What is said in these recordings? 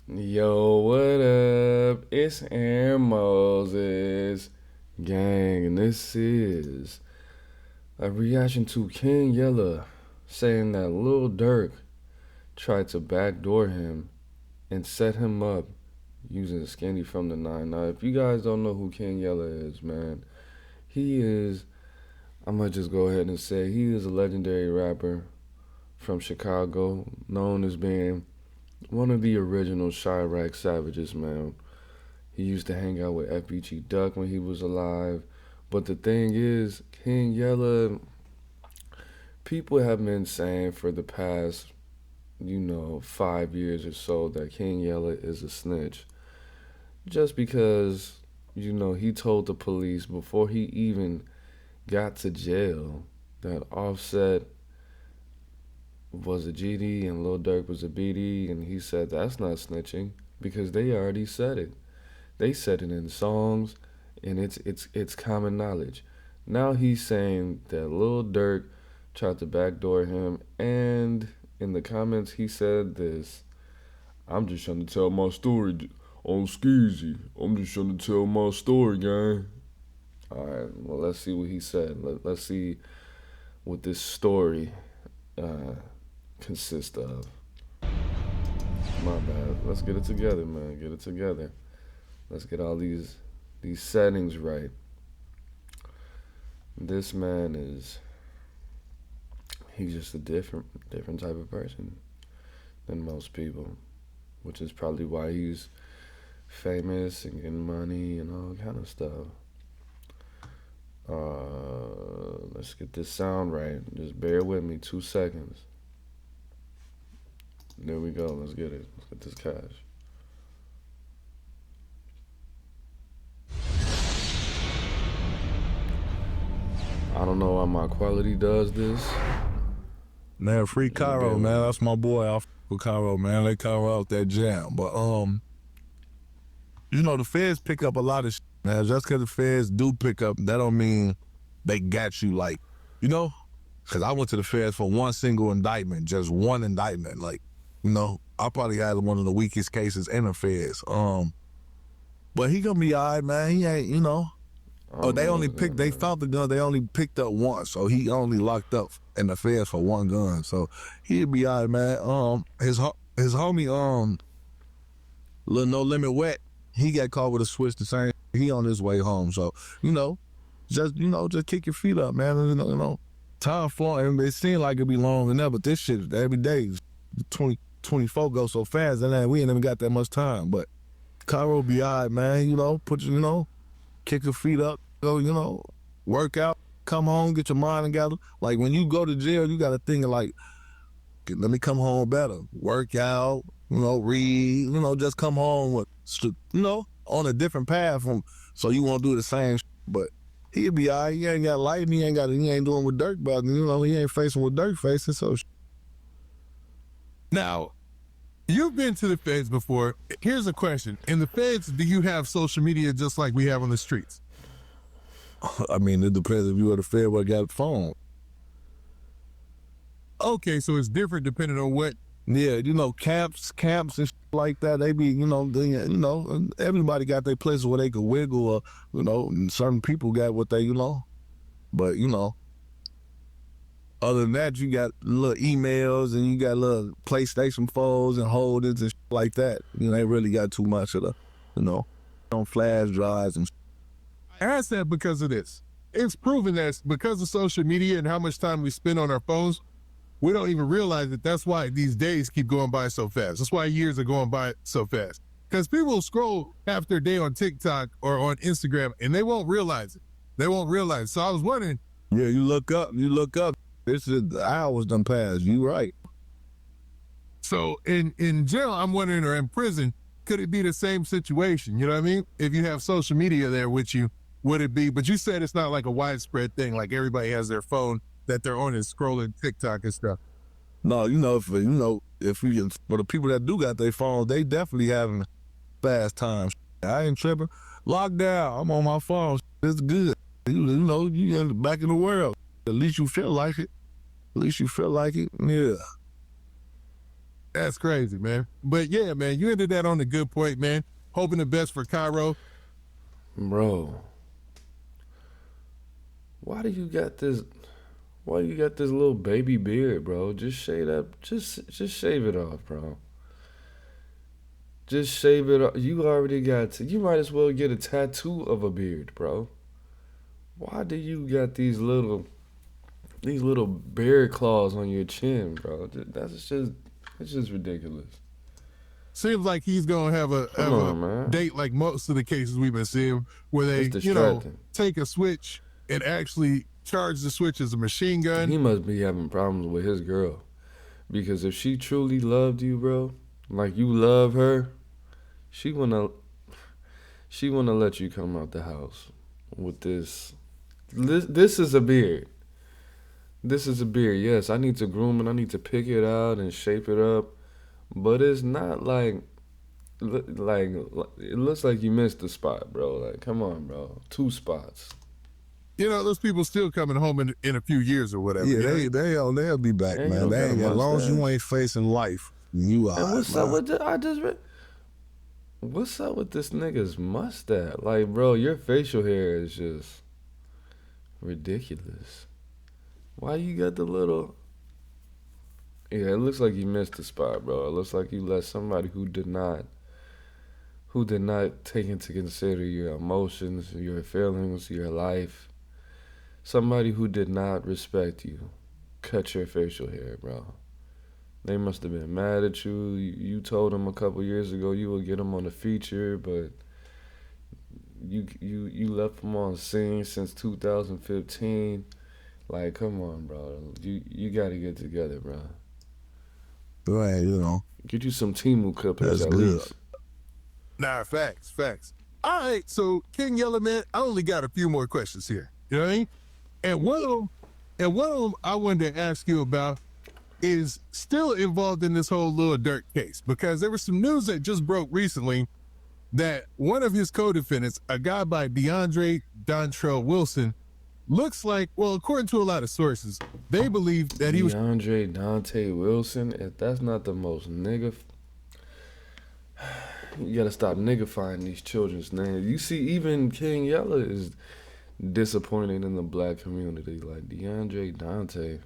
Yo, what up? It's Aaron Moses. Gang, and this is a reaction to King Yella saying that Lil Durk tried to backdoor him and set him up using Skinny from the Nine. Now, if you guys don't know who King Yella is, man, he is, I'm gonna just go ahead and say, he is a legendary rapper from Chicago, known as being one of the original Chirac Savages, man. He used to hang out with FBG Duck when he was alive. But the thing is, King Yella, people have been saying for the past, 5 years or so that King Yella is a snitch. Just because, he told the police before he even got to jail that Offset was a GD and Lil Durk was a BD, and he said that's not snitching because they already said it. They said it in songs, and it's common knowledge. Now he's saying that Lil Durk tried to backdoor him, and in the comments he said this: "I'm just trying to tell my story on Skeezy. I'm just trying to tell my story, gang." All right, well let's see what he said. Let's see what this story uh, consists of. My bad. Let's get it together, man. Get it together. Let's get all these settings right. This man is he's just a different type of person than most people, which is probably why he's famous and getting money and all kind of stuff. Let's get this sound right. Just bear with me 2 seconds. There we go. Let's get it. Let's get this cash. I don't know why my quality does this. Man, free Cairo, man. That's my boy off with Cairo, man. Let Cairo out that jam. But the feds pick up a lot of shit. Man, just because the feds do pick up, that don't mean they got you because I went to the feds for one single indictment, just one indictment. I probably had one of the weakest cases in the feds. But he gonna be all right, man. He ain't. They found the gun, they only picked up one, so he only locked up in the feds for one gun. So he'd be all right, man. His homie, Lil No Limit Wet, he got caught with a switch the same. He on his way home. So, just kick your feet up, man. Time flowing. It seemed like it'd be long enough, but this shit every day, 2024 go so fast, and we ain't even got that much time. But Cairo be all right, man. Kick your feet up, go, work out, come home, get your mind together. Like when you go to jail, you got to think of let me come home better. Work out, read, just come home with, on a different path so you won't do the same but he'll be all right. He ain't got life, he ain't doing what Dirk about, he ain't facing what Dirk facing, so. Now, you've been to the feds before. Here's a question. In the feds, do you have social media just like we have on the streets? I mean, it depends if you are the fed or got a phone. Okay, so it's different depending on what. Yeah, camps and like that, they be, everybody got their places where they could wiggle or, and certain people got what they, but, other than that, you got little emails and you got little PlayStation 4s and holdings and like that. They really got too much of the, on flash drives and. I ask that because of this. It's proven that because of social media and how much time we spend on our phones, we don't even realize that that's why these days keep going by so fast. That's why years are going by so fast. Because people will scroll half their day on TikTok or on Instagram and they won't realize it. They won't realize. So I was wondering. Yeah, you look up. This is the hours done passed. You right. So in jail, I'm wondering, or in prison, could it be the same situation? You know what I mean? If you have social media there with you, would it be? But you said it's not like a widespread thing. Like everybody has their phone that they're on and scrolling TikTok and stuff. No, for the people that do got their phones, they definitely having fast times. I ain't tripping. Lockdown. I'm on my phone. It's good. You back in the world. At least you feel like it. Yeah. That's crazy, man. But yeah, man, you ended that on a good point, man. Hoping the best for Cairo. Bro, why do you got this? Why you got this little baby beard, bro? Just shave that. Just shave it off, bro. Just shave it off. You already got. You might as well get a tattoo of a beard, bro. Why do you got these little bear claws on your chin, bro? It's just ridiculous. Seems like he's gonna have a date like most of the cases we've been seeing, where they, take a switch and actually charge the switch as a machine gun. He must be having problems with his girl, because if she truly loved you, bro, like you love her, she wanna let you come out the house with this. This is a beard. This is a beard. Yes, I need to groom it. I need to pick it out and shape it up. But it's not like it looks like you missed a spot, bro. Like, come on, bro. 2 spots. Those people still coming home in a few years or whatever. Yeah, they'll be back, man. As long as you ain't facing life, you are. And what's up with what's up with this nigga's mustache? Like, bro, your facial hair is just ridiculous. Why you got the little? Yeah, it looks like you missed the spot, bro. It looks like you let somebody who did not take into consider your emotions, your feelings, your life. Somebody who did not respect you cut your facial hair, bro. They must have been mad at you. You told them a couple years ago you would get them on a feature, but you left them on scene since 2015. Like, come on, bro. You got to get together, bro. Right, Get you some Timu clippers that's at good. least. Nah, facts. All right, so King Yella, man, I only got a few more questions here. You know what I mean? And one of them I wanted to ask you about is still involved in this whole Lil Durk case, because there was some news that just broke recently that one of his co-defendants, a guy by DeAndre Dontrell Wilson, looks like, well, according to a lot of sources, they believe that he was DeAndre Dante Wilson. If that's not the most nigga, you gotta stop niggifying these children's names. You see, even King Yella is disappointed in the black community. Like DeAndre Dante,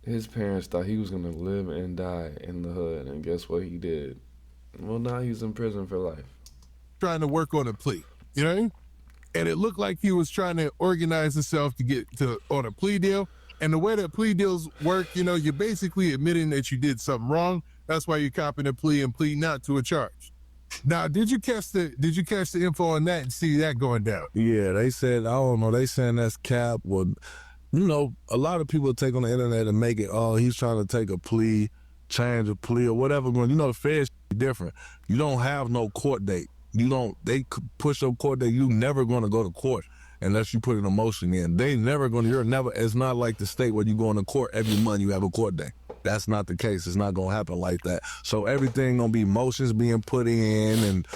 his parents thought he was gonna live and die in the hood, and guess what he did? Well, now he's in prison for life. trying to work on a plea. You know what I mean? And it looked like he was trying to organize himself to get on a plea deal. And the way that plea deals work, you're basically admitting that you did something wrong. That's why you're copping a plea and plead not to a charge. Now, did you catch the info on that and see that going down? Yeah, they said, I don't know, they saying that's cap. Well, a lot of people take on the internet and make it, he's trying to take a plea, change a plea or whatever. The feds different. You don't have no court date. They push up court date. You never going to go to court unless you put an emotion in. It's not like the state where you go into court every month you have a court date. That's not the case. It's not going to happen like that. So everything going to be motions being put in, and,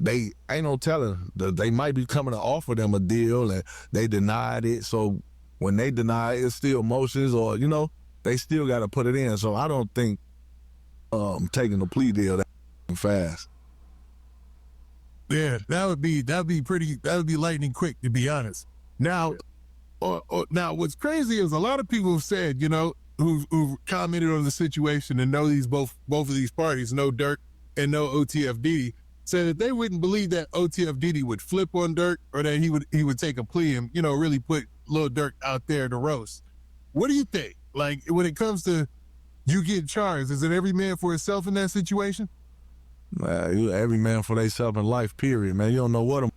they ain't no telling. They might be coming to offer them a deal and they denied it. So when they deny it, it's still motions, or, they still got to put it in. So I don't think taking a plea deal that fast. Yeah, that would be lightning quick, to be honest. Now, now what's crazy is a lot of people have said, who've commented on the situation and know both of these parties, know Durk and know OTFD, said that they wouldn't believe that OTFD would flip on Durk, or that he would take a plea and, really put Lil Durk out there to roast. What do you think? Like, when it comes to you getting charged, is it every man for himself in that situation? Every man for themselves in life, period, man. You don't know what I'm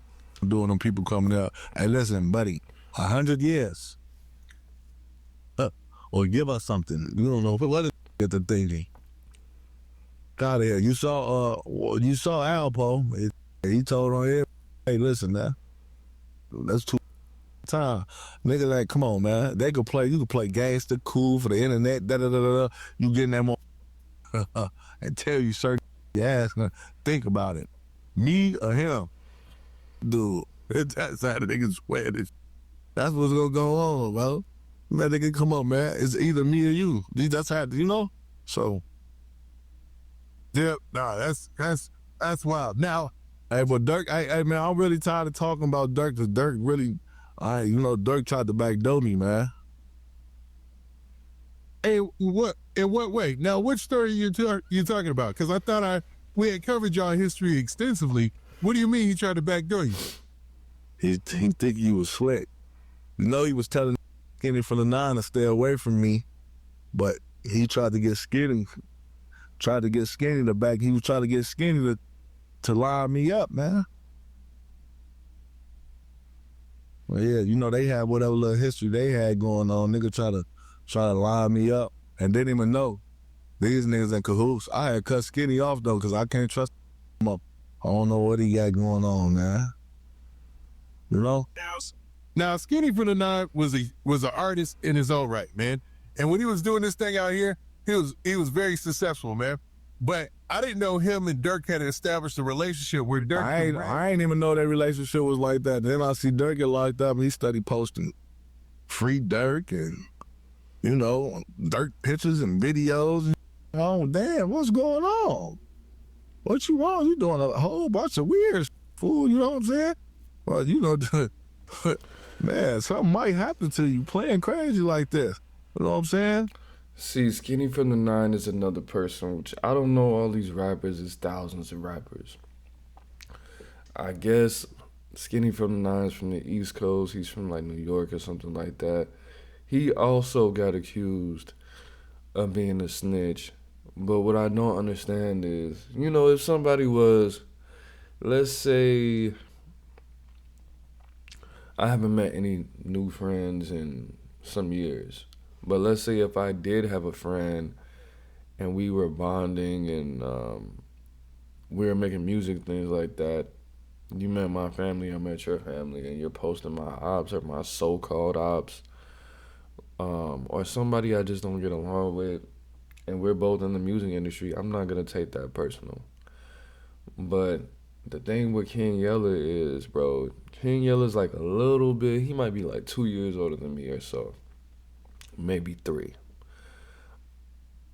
doing, them people coming out. Hey, listen, buddy, 100 years. Or give us something. You don't know what is the thinking. Out here. You saw Alpo. He told on him, hey, listen now. That's too time. Nigga, like, come on, man. You could play gangster, cool for the internet, da-da-da-da-da. You getting that more and tell you certain ass, think about it. Me or him? Dude, that's how the niggas swear this. That's what's gonna go on, bro. Man, they can come up, man. It's either me or you. That's how, you know? So. Yeah, nah, that's wild. Now, Hey, but Dirk, hey, man, I'm really tired of talking about Dirk, because Dirk really, Dirk tried to backdoor me, man. hey, in what way? Now, which story you talking about? Because I thought we had covered y'all history extensively. What do you mean he tried to backdoor you? He think he was slick. You know, he was telling Skinny from the 9 to stay away from me, but he tried to get Skinny to back. He was trying to get Skinny to line me up, man. Well, yeah, you know, they had whatever little history they had going on. Nigga try to line me up and didn't even know. These niggas in cahoots. I had cut Skinny off, though, because I can't trust him up. I don't know what he got going on, man. You know? Now, Skinny from the 9 was an artist in his own right, man. And when he was doing this thing out here, he was very successful, man. But I didn't know him and Dirk had established a relationship where Dirk. I ain't even know that relationship was like that. Then I see Dirk get locked up and he started posting free Dirk and, you know, Dirk pictures and videos. Oh, damn, what's going on? What you want? You doing a whole bunch of weird fool, you know what I'm saying? Well, you know, man, something might happen to you playing crazy like this. You know what I'm saying? See, Skinny from the 9 is another person, which I don't know all these rappers. It's thousands of rappers. I guess Skinny from the 9 is from the East Coast. He's from like New York or something like that. He also got accused of being a snitch. But what I don't understand is, you know, if somebody was, let's say, I haven't met any new friends in some years. But let's say if I did have a friend and we were bonding and we were making music, things like that. You met my family, I met your family, and you're posting my ops or my so-called ops, or somebody I just don't get along with, and we're both in the music industry, I'm not going to take that personal. But the thing with King Yella is, bro, King Yella's like a little bit, he might be like 2 years older than me or so. Maybe 3.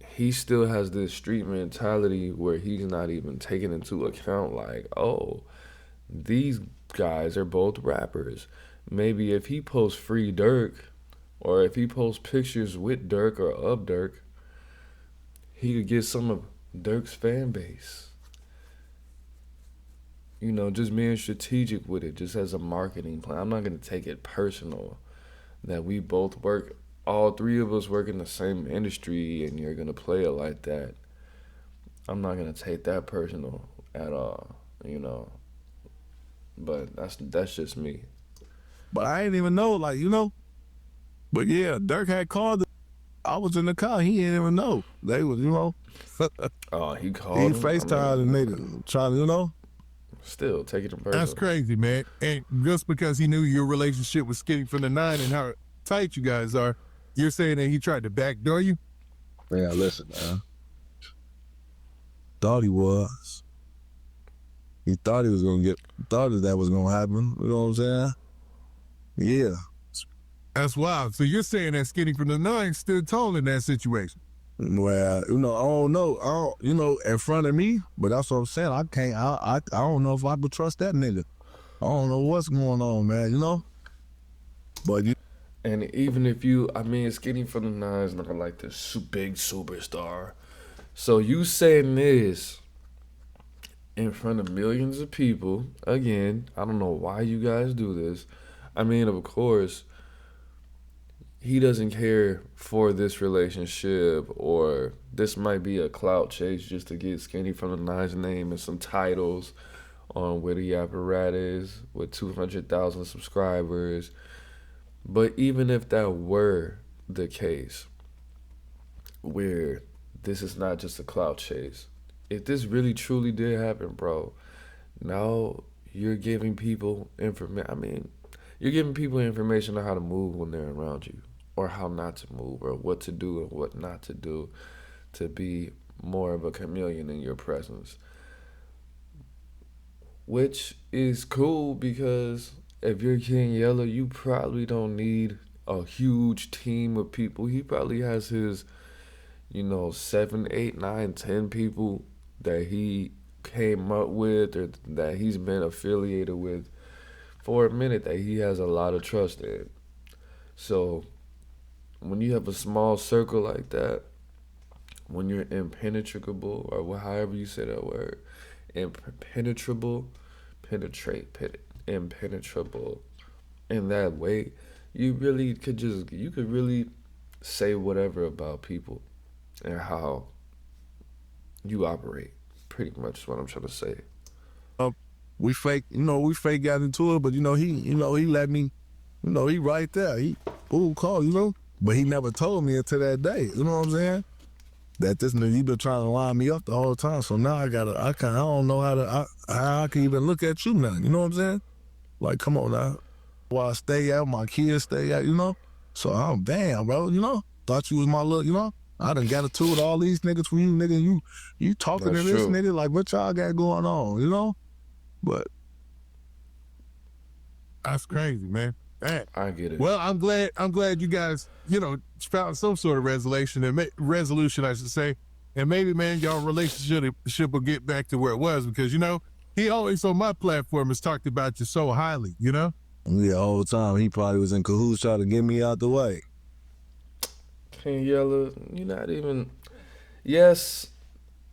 He still has this street mentality where he's not even taking into account like, oh, these guys are both rappers. Maybe if he posts free Dirk, or if he posts pictures with Dirk or of Dirk, he could get some of Dirk's fan base. You know, just being strategic with it, just as a marketing plan. I'm not going to take it personal that we both work, all 3 of us work in the same industry, and you're going to play it like that. I'm not going to take that personal at all, you know. But that's just me. But I didn't even know, like, you know. But yeah, Dirk had called. I was in the car. He didn't even know. They was, you know. Oh, he called He him? FaceTimed and nigga trying to, you know. Still, take it in person. That's crazy, man. And just because he knew your relationship with Skinny from the 9 and how tight you guys are, you're saying that he tried to backdoor you? Yeah, listen, man. Thought he was. He thought he was gonna thought that was gonna happen. You know what I'm saying? Yeah. That's wild. So you're saying that Skinny from the 9 stood tall in that situation? Well, you know, I don't know. You know, in front of me, but that's what I'm saying. I don't know if I would trust that nigga. I don't know what's going on, man, you know? But you. And even if you, I mean, Skinny from the 9 is not like this big superstar. So you saying this in front of millions of people, again, I don't know why you guys do this. I mean, of course, he doesn't care for this relationship, or this might be a clout chase just to get Skinny from the 9's name and some titles on Witty Apparatus with 200,000 subscribers. But even if that were the case, where this is not just a clout chase, if this really truly did happen, bro, now you're giving people information. I mean, you're giving people information on how to move when they're around you, or how not to move, or what to do and what not to do to be more of a chameleon in your presence. Which is cool, because if you're King Yella, you probably don't need a huge team of people. He probably has his, 7, 8, 9, 10 people that he came up with or that he's been affiliated with for a minute that he has a lot of trust in. So when you have a small circle like that, when you're impenetrable, or however you say that word, impenetrable, impenetrable in that way, you could really say whatever about people and how you operate. Pretty much what I'm trying to say. We fake got into it, but he let me, he right there. He call, but he never told me until that day. You know what I'm saying? That this nigga, he been trying to line me up the whole time. So now I don't know how I can even look at you now. You know what I'm saying? Like, come on now. Where I stay at, my kids stay at, So I'm damn, bro, Thought you was my look, I done got into it with all these niggas for you, nigga. You talking That's to this true. nigga like what y'all got going on, But That's crazy, man. Man. I get it. Well, I'm glad you guys, found some sort of resolution, I should say. And maybe, man, y'all relationship will get back to where it was because, he always on my platform has talked about you so highly, Yeah, the whole time he probably was in cahoots trying to get me out the way. King Yella, you're not even. Yes,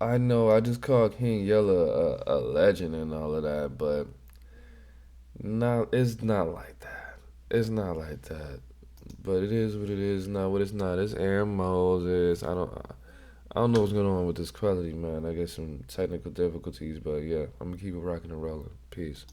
I know. I just called King Yella a legend and all of that, but it's not like that. It's not like that. But it is what it is. Not what it's not. It's Aaron Moses. I don't know what's going on with this quality, man. I guess some technical difficulties, but yeah, I'm gonna keep it rocking and rolling. Peace.